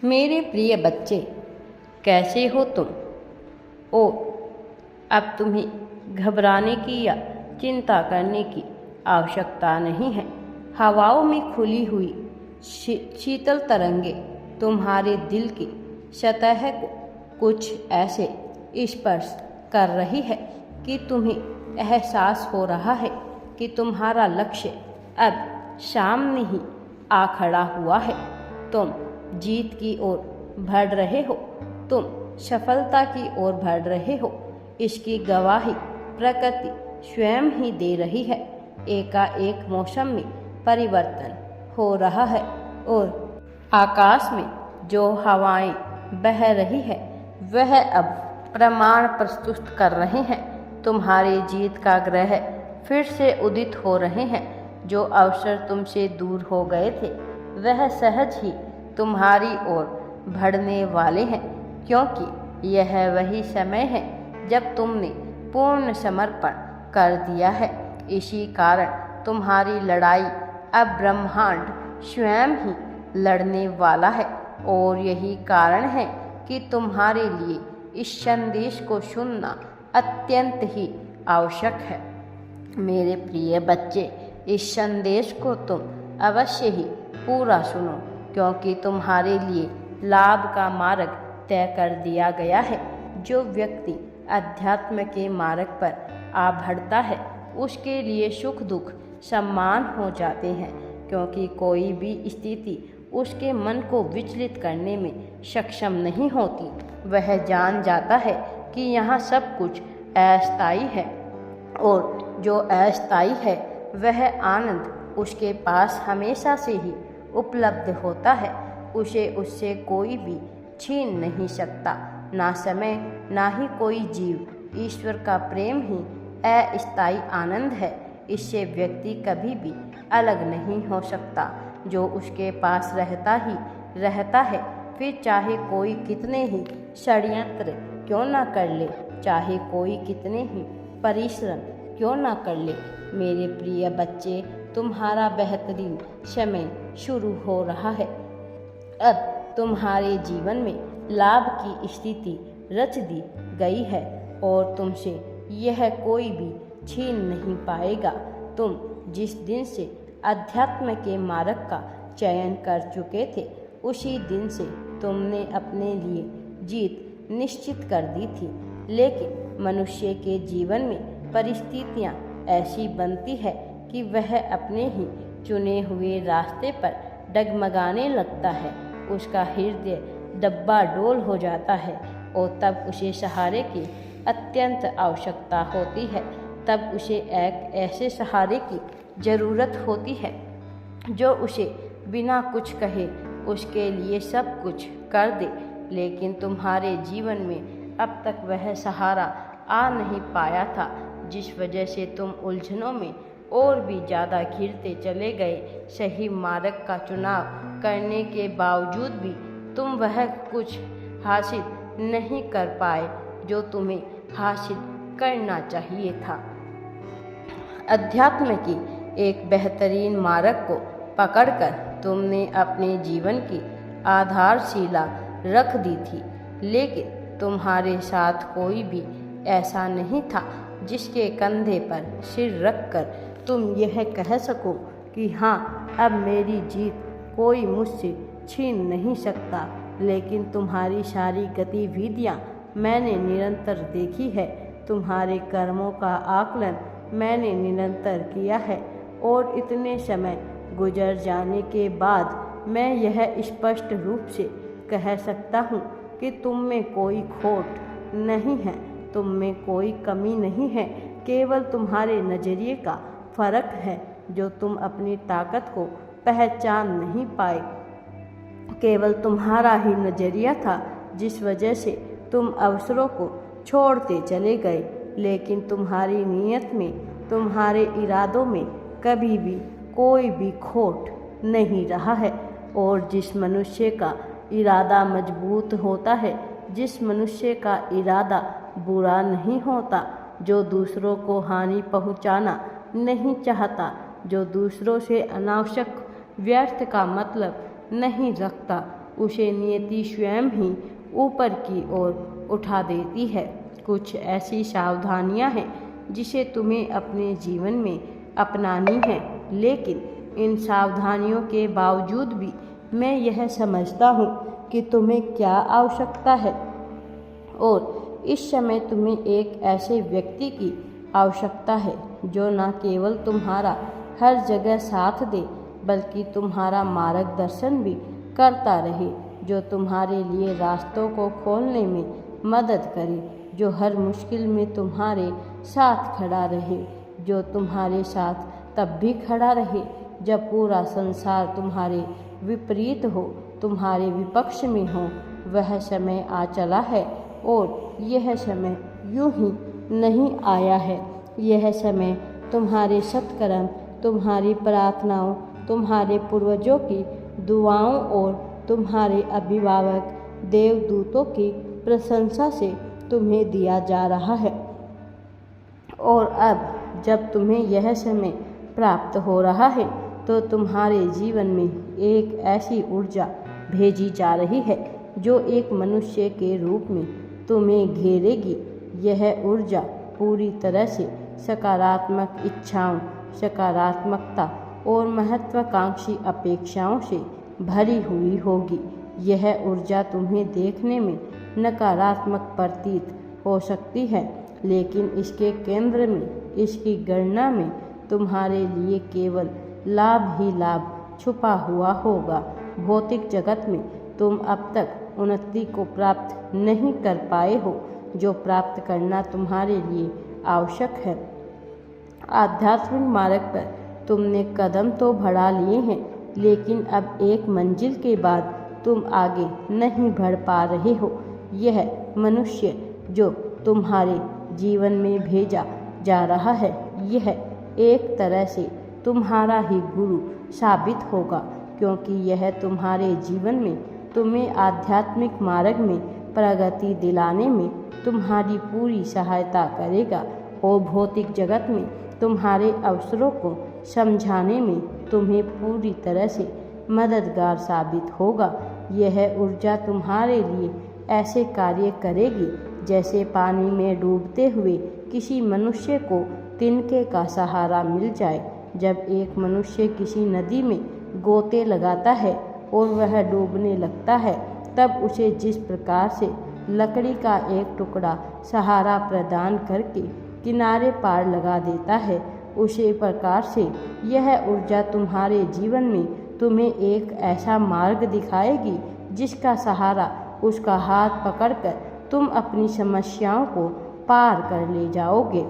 मेरे प्रिय बच्चे, कैसे हो तुम? ओ, अब तुम्हें घबराने की या चिंता करने की आवश्यकता नहीं है। हवाओं में खुली हुई शीतल तरंगें तुम्हारे दिल की सतह को कुछ ऐसे स्पर्श कर रही है कि तुम्हें एहसास हो रहा है कि तुम्हारा लक्ष्य अब सामने ही आ खड़ा हुआ है। तुम जीत की ओर बढ़ रहे हो, तुम सफलता की ओर बढ़ रहे हो। इसकी गवाही प्रकृति स्वयं ही दे रही है। एकाएक मौसम में परिवर्तन हो रहा है और आकाश में जो हवाएं बह रही है वह अब प्रमाण प्रस्तुत कर रहे हैं। तुम्हारी जीत का ग्रह फिर से उदित हो रहे हैं। जो अवसर तुमसे दूर हो गए थे वह सहज ही तुम्हारी ओर बढ़ने वाले हैं, क्योंकि यह वही समय है जब तुमने पूर्ण समर्पण कर दिया है। इसी कारण तुम्हारी लड़ाई अब ब्रह्मांड स्वयं ही लड़ने वाला है और यही कारण है कि तुम्हारे लिए इस संदेश को सुनना अत्यंत ही आवश्यक है। मेरे प्रिय बच्चे, इस संदेश को तुम अवश्य ही पूरा सुनो, क्योंकि तुम्हारे लिए लाभ का मार्ग तय कर दिया गया है। जो व्यक्ति अध्यात्म के मार्ग पर आ बढ़ता है उसके लिए सुख दुख समान हो जाते हैं, क्योंकि कोई भी स्थिति उसके मन को विचलित करने में सक्षम नहीं होती। वह जान जाता है कि यहाँ सब कुछ अस्थायी है और जो अस्थायी है वह आनंद उसके पास हमेशा से ही उपलब्ध होता है। उसे उससे कोई भी छीन नहीं सकता। ना समय, ना ही कोई जीव। ईश्वर का प्रेम ही अस्थायी आनंद है। इससे व्यक्ति कभी भी अलग नहीं हो सकता। जो उसके पास रहता ही रहता है, फिर चाहे कोई कितने ही षड्यंत्र क्यों ना कर ले, चाहे कोई कितने ही परिश्रम क्यों ना कर ले। मेरे प्रिय बच्चे, तुम्हारा बेहतरीन समय शुरू हो रहा है। अब तुम्हारे जीवन में लाभ की स्थिति रच दी गई है और तुमसे यह कोई भी छीन नहीं पाएगा। तुम जिस दिन से अध्यात्म के मार्ग का चयन कर चुके थे उसी दिन से तुमने अपने लिए जीत निश्चित कर दी थी। लेकिन मनुष्य के जीवन में परिस्थितियां ऐसी बनती है कि वह अपने ही चुने हुए रास्ते पर डगमगाने लगता है। उसका हृदय डब्बाडोल हो जाता है और तब उसे सहारे की अत्यंत आवश्यकता होती है। तब उसे एक ऐसे सहारे की ज़रूरत होती है जो उसे बिना कुछ कहे उसके लिए सब कुछ कर दे। लेकिन तुम्हारे जीवन में अब तक वह सहारा आ नहीं पाया था, जिस वजह से तुम उलझनों में और भी ज़्यादा घिरते चले गए। सही मार्ग का चुनाव करने के बावजूद भी तुम वह कुछ हासिल नहीं कर पाए जो तुम्हें हासिल करना चाहिए था। अध्यात्म की एक बेहतरीन मार्ग को पकड़कर तुमने अपने जीवन की आधारशिला रख दी थी, लेकिन तुम्हारे साथ कोई भी ऐसा नहीं था जिसके कंधे पर सिर रखकर तुम यह कह सको कि हाँ, अब मेरी जीत कोई मुझसे छीन नहीं सकता। लेकिन तुम्हारी सारी गतिविधियाँ मैंने निरंतर देखी है। तुम्हारे कर्मों का आकलन मैंने निरंतर किया है और इतने समय गुजर जाने के बाद मैं यह स्पष्ट रूप से कह सकता हूँ कि तुम में कोई खोट नहीं है, तुम में कोई कमी नहीं है। केवल तुम्हारे नज़रिए का फ़र्क है जो तुम अपनी ताकत को पहचान नहीं पाए। केवल तुम्हारा ही नज़रिया था जिस वजह से तुम अवसरों को छोड़ते चले गए। लेकिन तुम्हारी नीयत में, तुम्हारे इरादों में कभी भी कोई भी खोट नहीं रहा है। और जिस मनुष्य का इरादा मजबूत होता है, जिस मनुष्य का इरादा बुरा नहीं होता, जो दूसरों को हानि पहुंचाना नहीं चाहता, जो दूसरों से अनावश्यक व्यर्थ का मतलब नहीं रखता, उसे नियति स्वयं ही ऊपर की ओर उठा देती है। कुछ ऐसी सावधानियां हैं जिसे तुम्हें अपने जीवन में अपनानी है, लेकिन इन सावधानियों के बावजूद भी मैं यह समझता हूँ कि तुम्हें क्या आवश्यकता है, और इस समय तुम्हें एक ऐसे व्यक्ति की आवश्यकता है जो न केवल तुम्हारा हर जगह साथ दे बल्कि तुम्हारा मार्गदर्शन भी करता रहे, जो तुम्हारे लिए रास्तों को खोलने में मदद करे, जो हर मुश्किल में तुम्हारे साथ खड़ा रहे, जो तुम्हारे साथ तब भी खड़ा रहे जब पूरा संसार तुम्हारे विपरीत हो, तुम्हारे विपक्ष में हो। वह समय आ चला है और यह समय यूं ही नहीं आया है। यह समय तुम्हारे सत्कर्म, तुम्हारी प्रार्थनाओं, तुम्हारे पूर्वजों की दुआओं और तुम्हारे अभिभावक देवदूतों की प्रशंसा से तुम्हें दिया जा रहा है। और अब जब तुम्हें यह समय प्राप्त हो रहा है तो तुम्हारे जीवन में एक ऐसी ऊर्जा भेजी जा रही है जो एक मनुष्य के रूप में तुम्हें घेरेगी। यह ऊर्जा पूरी तरह से सकारात्मक इच्छाओं, सकारात्मकता और महत्वाकांक्षी अपेक्षाओं से भरी हुई होगी। यह ऊर्जा तुम्हें देखने में नकारात्मक प्रतीत हो सकती है, लेकिन इसके केंद्र में, इसकी गणना में तुम्हारे लिए केवल लाभ ही लाभ छुपा हुआ होगा। भौतिक जगत में तुम अब तक उन्नति को प्राप्त नहीं कर पाए हो जो प्राप्त करना तुम्हारे लिए आवश्यक है। आध्यात्मिक मार्ग पर तुमने कदम तो बढ़ा लिए हैं, लेकिन अब एक मंजिल के बाद तुम आगे नहीं बढ़ पा रहे हो। यह मनुष्य जो तुम्हारे जीवन में भेजा जा रहा है, यह एक तरह से तुम्हारा ही गुरु साबित होगा, क्योंकि यह तुम्हारे जीवन में तुम्हें आध्यात्मिक मार्ग में प्रगति दिलाने में तुम्हारी पूरी सहायता करेगा और भौतिक जगत में तुम्हारे अवसरों को समझाने में तुम्हें पूरी तरह से मददगार साबित होगा। यह ऊर्जा तुम्हारे लिए ऐसे कार्य करेगी जैसे पानी में डूबते हुए किसी मनुष्य को तिनके का सहारा मिल जाए। जब एक मनुष्य किसी नदी में गोते लगाता है और वह डूबने लगता है, तब उसे जिस प्रकार से लकड़ी का एक टुकड़ा सहारा प्रदान करके किनारे पार लगा देता है, उसी प्रकार से यह ऊर्जा तुम्हारे जीवन में तुम्हें एक ऐसा मार्ग दिखाएगी जिसका सहारा, उसका हाथ पकड़कर तुम अपनी समस्याओं को पार कर ले जाओगे।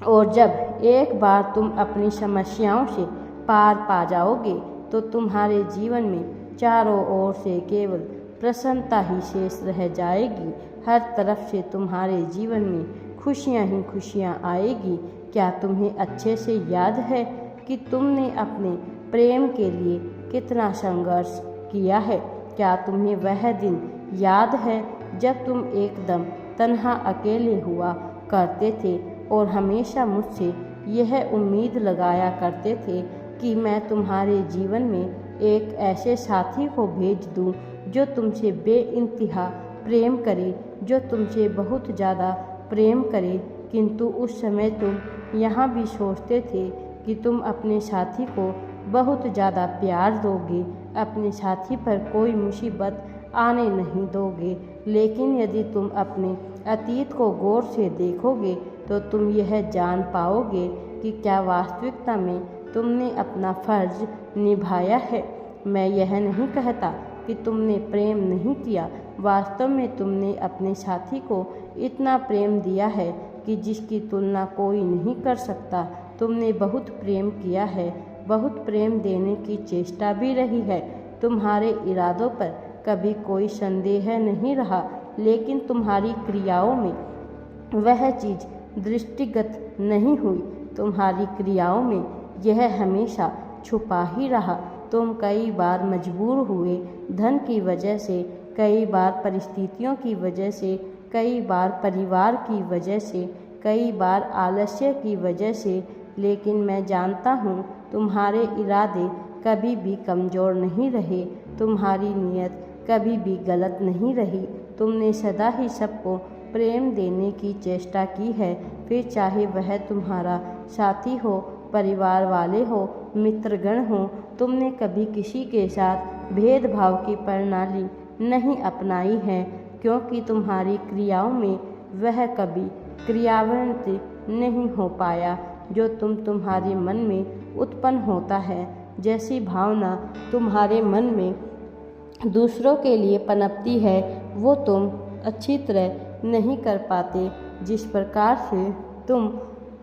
और जब एक बार तुम अपनी समस्याओं से पार पा जाओगे तो तुम्हारे जीवन में चारों ओर से केवल प्रसन्नता ही शेष रह जाएगी। हर तरफ से तुम्हारे जीवन में खुशियाँ ही खुशियाँ आएगी। क्या तुम्हें अच्छे से याद है कि तुमने अपने प्रेम के लिए कितना संघर्ष किया है? क्या तुम्हें वह दिन याद है जब तुम एकदम तन्हा अकेले हुआ करते थे और हमेशा मुझसे यह उम्मीद लगाया करते थे कि मैं तुम्हारे जीवन में एक ऐसे साथी को भेज दूं जो तुमसे बेइंतहा प्रेम करे, जो तुमसे बहुत ज़्यादा प्रेम करे, किंतु उस समय तुम यहाँ भी सोचते थे कि तुम अपने साथी को बहुत ज़्यादा प्यार दोगे, अपने साथी पर कोई मुसीबत आने नहीं दोगे। लेकिन यदि तुम अपने अतीत को गौर से देखोगे तो तुम यह जान पाओगे कि क्या वास्तविकता में तुमने अपना फर्ज निभाया है। मैं यह नहीं कहता कि तुमने प्रेम नहीं किया, वास्तव में तुमने अपने साथी को इतना प्रेम दिया है कि जिसकी तुलना कोई नहीं कर सकता। तुमने बहुत प्रेम किया है, बहुत प्रेम देने की चेष्टा भी रही है। तुम्हारे इरादों पर कभी कोई संदेह नहीं रहा, लेकिन तुम्हारी क्रियाओं में वह चीज़ दृष्टिगत नहीं हुई। तुम्हारी क्रियाओं में यह हमेशा छुपा ही रहा। तुम कई बार मजबूर हुए, धन की वजह से, कई बार परिस्थितियों की वजह से, कई बार परिवार की वजह से, कई बार आलस्य की वजह से, लेकिन मैं जानता हूँ तुम्हारे इरादे कभी भी कमज़ोर नहीं रहे। तुम्हारी नीयत कभी भी गलत नहीं रही। तुमने सदा ही सबको प्रेम देने की चेष्टा की है, फिर चाहे वह तुम्हारा साथी हो, परिवार वाले हो, मित्रगण हो। तुमने कभी किसी के साथ भेदभाव की प्रणाली नहीं अपनाई है, क्योंकि तुम्हारी क्रियाओं में वह कभी क्रियान्वित नहीं हो पाया जो तुम्हारे मन में उत्पन्न होता है। जैसी भावना तुम्हारे मन में दूसरों के लिए पनपती है, वो तुम अच्छी तरह नहीं कर पाते। जिस प्रकार से तुम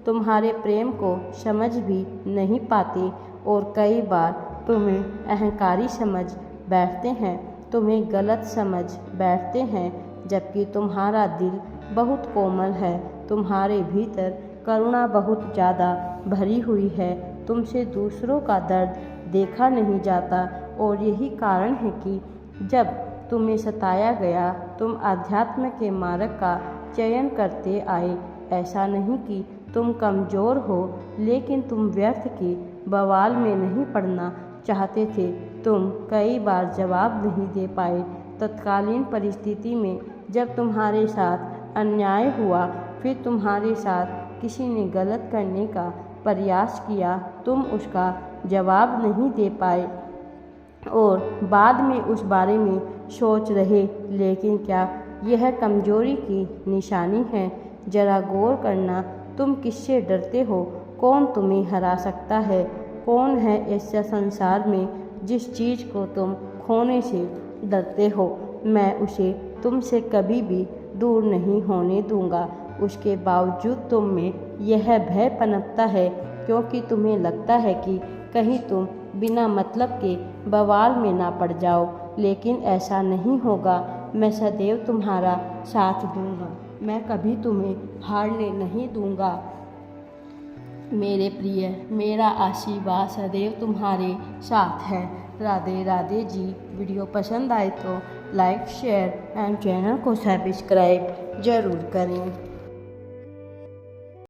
तुम्हारे प्रेम को समझ भी नहीं पाते और कई बार तुम्हें अहंकारी समझ बैठते हैं, तुम्हें गलत समझ बैठते हैं, जबकि तुम्हारा दिल बहुत कोमल है। तुम्हारे भीतर करुणा बहुत ज़्यादा भरी हुई है। तुमसे दूसरों का दर्द देखा नहीं जाता और यही कारण है कि जब तुम्हें सताया गया, तुम आध्यात्म के मार्ग का चयन करते आए। ऐसा नहीं कि तुम कमज़ोर हो, लेकिन तुम व्यर्थ के बवाल में नहीं पड़ना चाहते थे। तुम कई बार जवाब नहीं दे पाए। तत्कालीन परिस्थिति में जब तुम्हारे साथ अन्याय हुआ, फिर तुम्हारे साथ किसी ने गलत करने का प्रयास किया, तुम उसका जवाब नहीं दे पाए और बाद में उस बारे में सोच रहे। लेकिन क्या यह कमजोरी की निशानी है? जरा गौर करना, तुम किससे डरते हो? कौन तुम्हें हरा सकता है? कौन है ऐसा संसार में जिस चीज़ को तुम खोने से डरते हो? मैं उसे तुमसे कभी भी दूर नहीं होने दूंगा। उसके बावजूद तुम में यह भय पनपता है, क्योंकि तुम्हें लगता है कि कहीं तुम बिना मतलब के बवाल में ना पड़ जाओ। लेकिन ऐसा नहीं होगा। मैं सदैव तुम्हारा साथ दूंगा। मैं कभी तुम्हें हारने नहीं दूंगा। मेरे प्रिय, मेरा आशीर्वाद सदैव तुम्हारे साथ है। राधे राधे जी। वीडियो पसंद आए तो लाइक, शेयर एंड चैनल को सब्सक्राइब ज़रूर करें।